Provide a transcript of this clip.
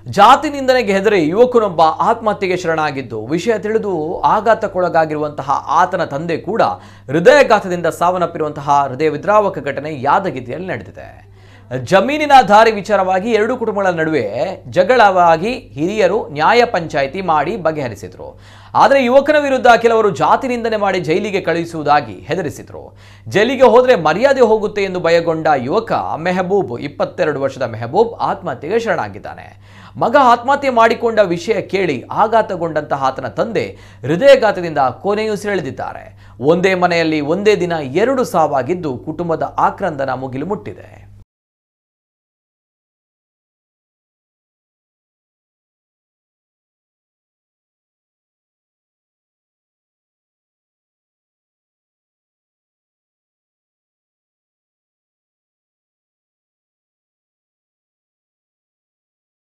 ಜಾತಿ ನಿಂದನೆಗೆ ಹೆದರಿ ಯುವಕನೊಬ್ಬ ಆತ್ಮಹತ್ಯೆಗೆ ಶರಣಾಗಿದ್ದು ವಿಷಯ ತಿಳಿದು ಆಘಾತಕ್ಕೊಳಗಾಗಿರುವಂತಹ ಆತನ ತಂದೆ ಕೂಡ ಹೃದಯಾಘಾತದಿಂದ ಸಾವನ್ನಪ್ಪಿರುವಂತಹ ಹೃದಯ ವಿದ್ರಾವಕ ಘಟನೆ ಯಾದಗಿರಿಯಲ್ಲಿ ನಡೆದಿದೆ. ಜಮೀನಿನ ದಾರಿ ವಿಚಾರವಾಗಿ ಎರಡು ಕುಟುಂಬಗಳ ನಡುವೆ ಜಗಳವಾಗಿ ಹಿರಿಯರು ನ್ಯಾಯ ಪಂಚಾಯಿತಿ ಮಾಡಿ ಬಗೆಹರಿಸಿದ್ರು. ಆದರೆ ಯುವಕನ ವಿರುದ್ಧ ಕೆಲವರು ಜಾತಿ ನಿಂದನೆ ಮಾಡಿ ಜೈಲಿಗೆ ಕಳುಹಿಸುವುದಾಗಿ ಹೆದರಿಸಿದ್ರು. ಜೈಲಿಗೆ ಹೋದರೆ ಮರ್ಯಾದೆ ಹೋಗುತ್ತೆ ಎಂದು ಭಯಗೊಂಡ ಯುವಕ ಮೆಹಬೂಬ್ 22 ವರ್ಷದ ಮೆಹಬೂಬ್ ಆತ್ಮಹತ್ಯೆಗೆ ಶರಣಾಗಿದ್ದಾನೆ. ಮಗ ಆತ್ಮಹತ್ಯೆ ಮಾಡಿಕೊಂಡ ವಿಷಯ ಕೇಳಿ ಆಘಾತಗೊಂಡಂತಹ ಆತನ ತಂದೆ ಹೃದಯಾಘಾತದಿಂದ ಕೊನೆಯುಸಿರೆಳೆದಿದ್ದಾರೆ. ಒಂದೇ ಮನೆಯಲ್ಲಿ ಒಂದೇ ದಿನ 2 ಸಾವಾಗಿದ್ದು ಕುಟುಂಬದ ಆಕ್ರಂದನ ಮುಗಿಲು ಮುಟ್ಟಿದೆ.